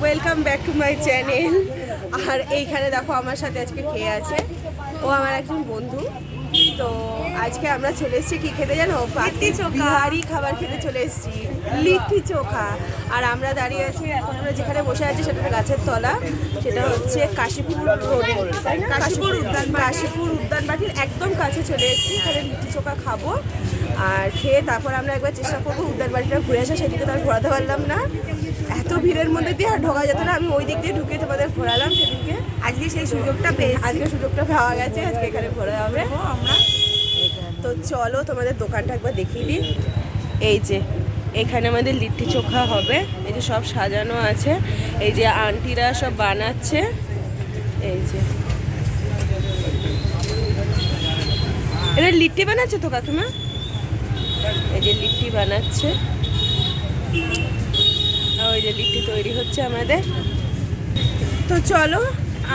Welcome back to my channel. আর এইখানে দেখো আমার সাথে আজকে খেয়ে আছে, ও আমার একজন বন্ধু। তো আজকে আমরা চলে এসেছি কি খেতে জানো? লিট্টি চোখা। বিহারি খাবার খেতে চলে এসেছি, লিট্টি চোখা। আর আমরা দাঁড়িয়ে আছি, এখন আমরা যেখানে বসে আছি সেটা গাছের তলা, সেটা হচ্ছে কাশীপুর রোডে, তাই না? কাশীপুর উদ্যানবাটির একদম কাছে চলে এসেছি। এখানে লিট্টি চোখা খাবো আর খেয়ে তারপর আমরা একবার চেষ্টা করবো উদ্যানবাটিটা ঘুরে আসা। সেদিকে তো আর ঘোরাতে পারলাম না, এত ভিড়ের মধ্যে দিয়ে আর ঢোকা যেত না। আমি ওই দিক দিয়ে ঢুকে তোমাদের ঘোরালাম সেদিনকে। আজকে সেই সুযোগটা পেয়েছি, আজকে সুযোগটা পাওয়া গেছে, আজকে এখানে ঘোরা হবে আমরা। তো চলো তোমাদের দোকানটা একবার দেখিয়ে দিই। এই যে এখানে আমাদের লিট্টি চোখা হবে, এই যে সব সাজানো আছে, এই যে আন্টিরা সব বানাচ্ছে। এই যে এটা লিট্টি বানাচ্ছে তো কাকিমা, এই যে লিট্টি বানাচ্ছে, ওই যে লিট্টি তৈরি হচ্ছে আমাদের। তো চলো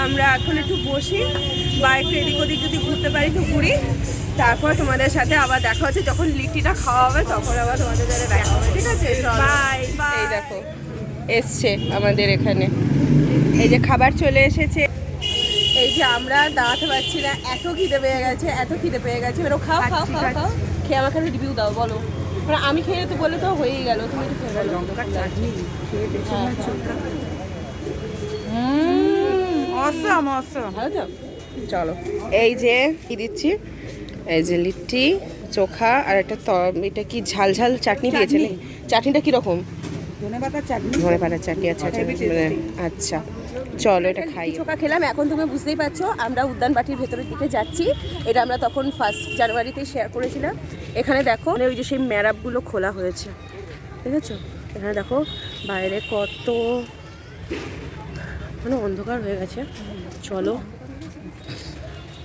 আমরা এখন একটু বসি বা একটু এদিক ওদিক যদি ঘুরতে পারি তো ঘুরি, তারপর তোমাদের সাথে আবার দেখা হচ্ছে যখন লিট্টিটা খাওয়া হবে, তখন আবার তোমাদের সাথে দেখা হবে, ঠিক আছে? বাই এই দেখো এসছে আমাদের এখানে, এই যে খাবার চলে এসেছে। এই যে আমরা দাঁড়াতে পারছি না, এত খিদে পেয়ে গেছে, এত খিদে পেয়ে গেছে। এবার খাও খাও খাও খাও, খেয়ে আমাকে রিভিউ দাও, বলো। মানে আমি খেয়ে তো বলে তো হয়েই গেল, তুমি একটু খেয়ে বলো। লঙ্কার চাটনি খেয়ে পেছনে চোখা। অসম অসম। ভালো তো, চলো। এই যে কি দিচ্ছি, এই যে লিট্টি চোখা আর একটা এটা কি ঝাল ঝাল চাটনি দিয়েছে। চাটনিটা কিরকম? ধনেপাতার চাটনি। ধনেপাতার চাটনি, আচ্ছা আচ্ছা আচ্ছা। চলো এটা খাই। চোখা খেলাম, এখন তুমি বুঝতেই পারছো আমরা উদ্যানবাটির ভেতরের দিকে যাচ্ছি। এটা আমরা তখন 1 জানুয়ারিতে শেয়ার করেছিলাম। এখানে দেখো ওই যে সেই ম্যারাপগুলো খোলা হয়েছে, ঠিক আছে? এখানে দেখো বাইরে কত মানে অন্ধকার হয়ে গেছে। চলো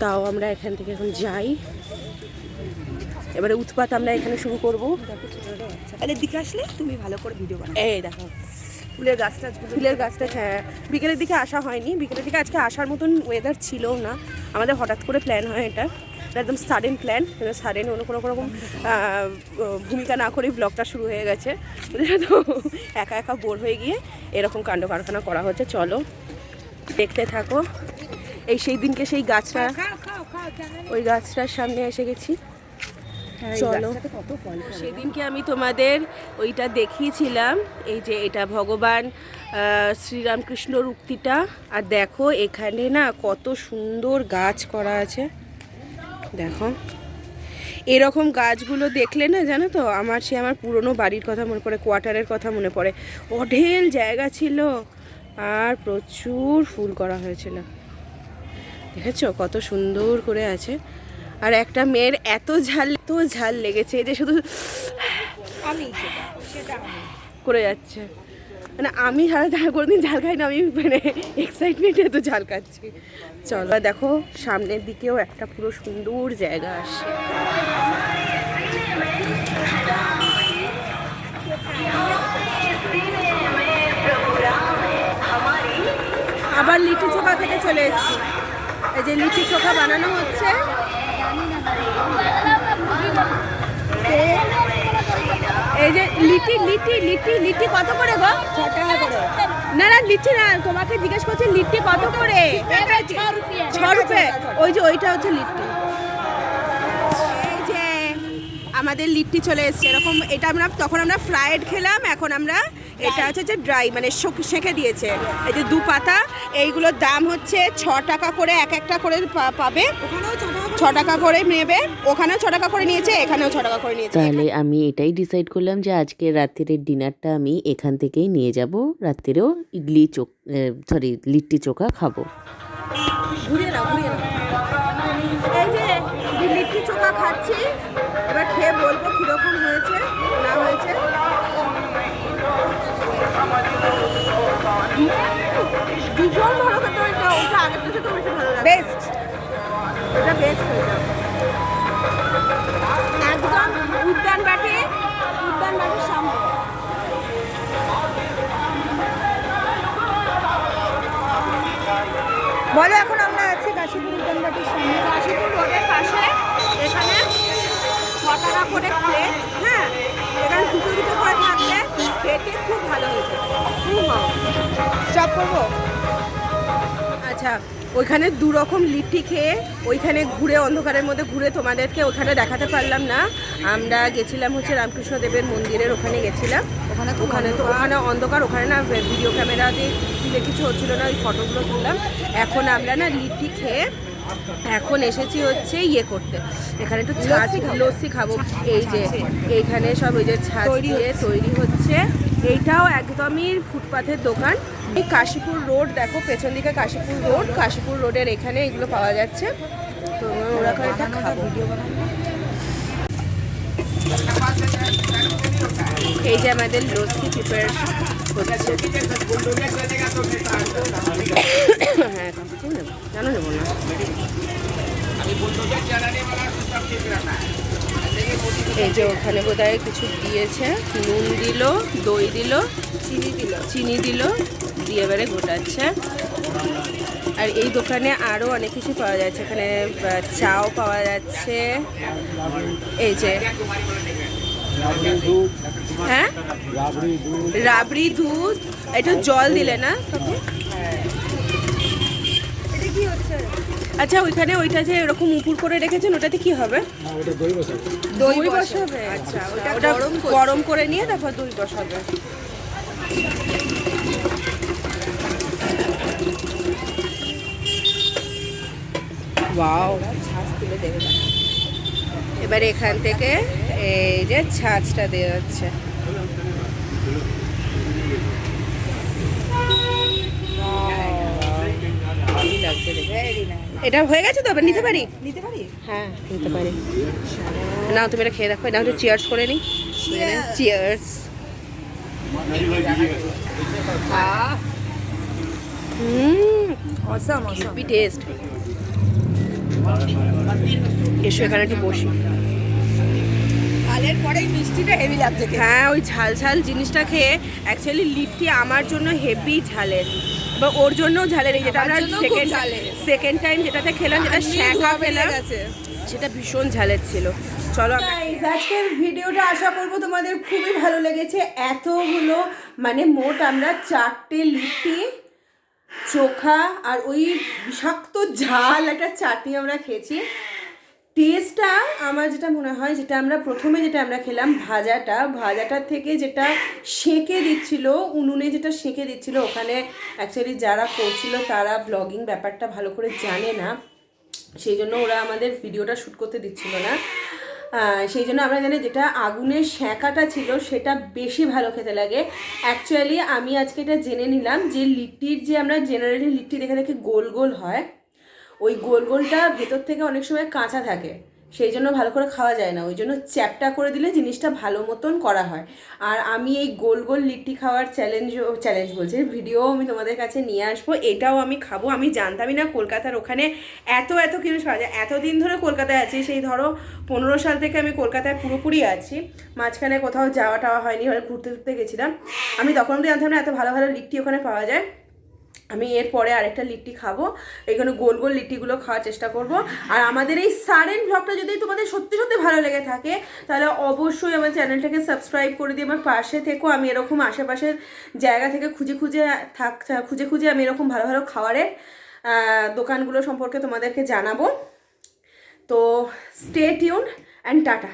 তাও আমরা এখান থেকে এখন যাই, এবারে উৎপাত আমরা এখানে শুরু করবো। তাহলে দিকে আসলে তুমি ভালো করে ভিডিও বানাও। এই দেখো ফুলের গাছটা, হ্যাঁ বিকেলের দিকে আসা হয়নি, বিকেলের দিকে আজকে আসার মতন ওয়েদার ছিল না। আমাদের হঠাৎ করে প্ল্যান হয়, এটা একদম সাডেন প্ল্যান, সাডেন কোনো রকম ভূমিকা না করেই ব্লগটা শুরু হয়ে গেছে। তো একা একা বোর হয়ে গিয়ে এরকম কাণ্ড কারখানা করা হচ্ছে। চলো দেখতে থাকো। এই সেই দিনকে সেই গাছটা, ওই গাছটার সামনে এসে গেছি। চলো সেদিনকে আমি তোমাদের ওইটা দেখিয়েছিলাম, এই যে এটা ভগবান শ্রীরামকৃষ্ণর উক্তিটা। আর দেখো এখানে না কত সুন্দর গাছ করা আছে, দেখো এরকম গাছগুলো দেখলে না জানো তো আমার পুরনো বাড়ির কথা মনে পড়ে, কোয়ার্টারের কথা মনে পড়ে। অঢেল জায়গা ছিল আর প্রচুর ফুল করা হয়েছিল, দেখেছো কত সুন্দর করে আছে। আর একটা মেয়ের এত ঝাল লেগেছে যে শুধু আমি করে যাচ্ছে। মানে আমি কোনোদিন ঝাল খাই না, আমি মানে এক্সাইটমেন্টে এত ঝাল খাচ্ছি। চলো দেখো সামনের দিকেও একটা পুরো সুন্দর জায়গা আসছে। আবার লিট্টি চোখা খেতে চলে এসেছি। এই যে লিট্টি চোখা বানানো হচ্ছে, এই যে লিট্টি কত করে গো? 6 টাকা করে। না না লিট্টি না, তোমাকে জিজ্ঞেস করছি লিট্টি কত করে? 6 রুপিয়া। ওই যে ওইটা হচ্ছে লিট্টি। এই যে আমাদের লিট্টি চলে এসছে এরকম। এটা তখন আমরা ফ্রাইড খেলাম, এখন আমরা এটা হচ্ছে ড্রাই, মানে সেঁকে দিয়েছে। এই যে 2 পাতা, এইগুলোর দাম হচ্ছে 6 টাকা করে, একটা করে পাবে। 6 টাকা করে নেবে, ওখানেও 6 টাকা করে নিয়েছে, এখানেও 6 টাকা করে নিয়েছে। তাহলে আমি এটাই ডিসাইড করলাম যে আজকে রাত্রের ডিনারটা আমি এখান থেকেই নিয়ে যাব, রাত্রেও লিট্টি চোখা খাবো। ঘুরিয়ে নাও। এই যে লিট্টি চোখা খাচ্ছি, এবার খেয়ে বলবো কীরকম হয়েছে না হয়েছে। ভীষণ ভালো খেতে হয়েছে, ওটা আগের থেকে তো বেশি ভালো লাগে, বেস্ট, এটা বেস্ট হয়েছে একদম। উদ্যানবাটির সামনে। বলো এখন আমরা আছি কাশীপুর উদ্যানবাটির সামনে, কাশীপুর রোডের পাশে। এখানে 6 টাকা করে প্লেট, হ্যাঁ এখানে দুটো করে থাকবে, খেতে খুব ভালো হয়েছে, খুব ভালো। স্টপ করবো। আচ্ছা, ওইখানে দু রকম লিট্টি খেয়ে ওইখানে ঘুরে অন্ধকারের মধ্যে ঘুরে তোমাদেরকে ওখানে দেখাতে পারলাম না। আমরা গেছিলাম হচ্ছে রামকৃষ্ণ দেবের মন্দিরের ওখানে গেছিলাম। ওখানে অন্ধকার, ওখানে না ভিডিও ক্যামেরা দিয়ে কিছু হচ্ছিল না, ওই ফটোগুলো তুললাম। এখন আমরা না লিট্টি খেয়ে এখন এসেছি হচ্ছে ইয়ে করতে, এখানে একটু ছাঁচ লস্যি খাবো। এই যে এইখানে সব ওই যে ছাঁচ দিয়ে তৈরি হচ্ছে। এইটাও একদমই ফুটপাথের দোকান। এই কাশীপুর রোড দেখো, পেছন দিকে কাশীপুর রোডের এখানে এগুলো পাওয়া যাচ্ছে। তো ওরা এটা খাবো। এই যে আমাদের লস্যি প্রিপারেশন হচ্ছে। হ্যাঁ, জানো নেবো না। এই যে ওখানে বোধহয় কিছু দিয়েছে, নুন দিল, দই দিল, চিনি দিল দিয়ে এবারে গোটাচ্ছে। আর এই দোকানে আরও অনেক কিছু পাওয়া যাচ্ছে, এখানে চাও পাওয়া যাচ্ছে। এই যে হ্যাঁ, রাবড়ি দুধ, একটু জল দিলে না তখন। আচ্ছা, ওইখানে ওইটা যে এরকম উপুর করে রেখেছেন ওটাতে কি হবে? দই বসাবে। আচ্ছা, ওটা গরম করে নিয়ে তারপর দই বসাবে। ওয়াও, এবার এখান থেকে এই যে ছাঁচটা দেওয়া হচ্ছে। এটা হয়ে গেছে তো, এবার নিতে পারি? হ্যাঁ, নিতে পারি। নাও তুমি এটা খেয়ে দেখো, না হচ্ছে চিয়ার্স করে নিই। চিয়ার্স। Heavy taste. এসো এখানে একটু বসি। ঝালের পরেই মিষ্টিটা হেভি লাগছে। হ্যাঁ, ওই ঝাল জিনিসটা খেয়ে অ্যাকচুয়ালি লিট্টি আমার জন্য হেভি ঝালের, বা ওর জন্যও ঝালের। এই যেটা আমরা সেকেন্ড টাইম যেটাতে খেলাম, যেটা শ্যাকা খেলাম, সেটা ভীষণ ঝালের ছিল। চলো আজকের ভিডিওটা আশা করবো তোমাদের খুবই ভালো লেগেছে। এতগুলো মানে মোট আমরা 4টে লিট্টি, চোখা আর ওই বিষাক্ত ঝাল একটা চাটনি আমরা খেয়েছি। টেস্টটা আমার যেটা মনে হয়, যেটা আমরা প্রথমে আমরা খেলাম ভাজাটার থেকে যেটা সেঁকে দিচ্ছিল, উনুনে যেটা সেঁকে দিচ্ছিল, ওখানে অ্যাকচুয়ালি যারা করছিল তারা ব্লগিং ব্যাপারটা ভালো করে জানে না, সেই জন্য ওরা আমাদের ভিডিওটা শ্যুট করতে দিচ্ছিল না। সেই জন্য আমরা জানি যেটা আগুনের সেঁকাটা ছিল সেটা বেশি ভালো খেতে লাগে। অ্যাকচুয়ালি আমি আজকে এটা জেনে নিলাম যে লিট্টির যে আমরা জেনারেলি লিট্টি দেখে গোল গোল হয়, ওই গোল গোলটা ভেতর থেকে অনেক সময় কাঁচা থাকে, সেই জন্য ভালো করে খাওয়া যায় না। ওই জন্য চ্যাপটা করে দিলে জিনিসটা ভালো মতন করা হয়। আর আমি এই গোল গোল লিট্টি খাওয়ার চ্যালেঞ্জ বলছি, ভিডিও আমি তোমাদের কাছে নিয়ে আসবো। এটাও আমি খাবো। আমি জানতামই না কলকাতার ওখানে এত জিনিস পাওয়া যায়। এতদিন ধরে কলকাতায় আছি, সেই ধরো 15 সাল থেকে আমি কলকাতায় পুরোপুরি আছি। মাঝখানে কোথাও যাওয়া টাওয়া হয়নি, ঘুরতে গেছিলাম। আমি তখন তো জানতাম না এত ভালো লিট্টি ওখানে পাওয়া যায়। আমি এরপরে আরেকটা লিট্টি খাবো, এখানে গোল গোল লিট্টিগুলো খাওয়ার চেষ্টা করব। আর আমাদের এই সাডেন ব্লগটা যদি তোমাদের সত্যি ভালো লেগে থাকে, তাহলে অবশ্যই আমার চ্যানেলটাকে সাবস্ক্রাইব করে দিয়ে আমার পাশে থেকো। আমি এরকম আশেপাশের জায়গা থেকে খুঁজে আমি এরকম ভালো খাবারের দোকানগুলো সম্পর্কে তোমাদেরকে জানাবো। তো স্টে টিউন অ্যান্ড টাটা।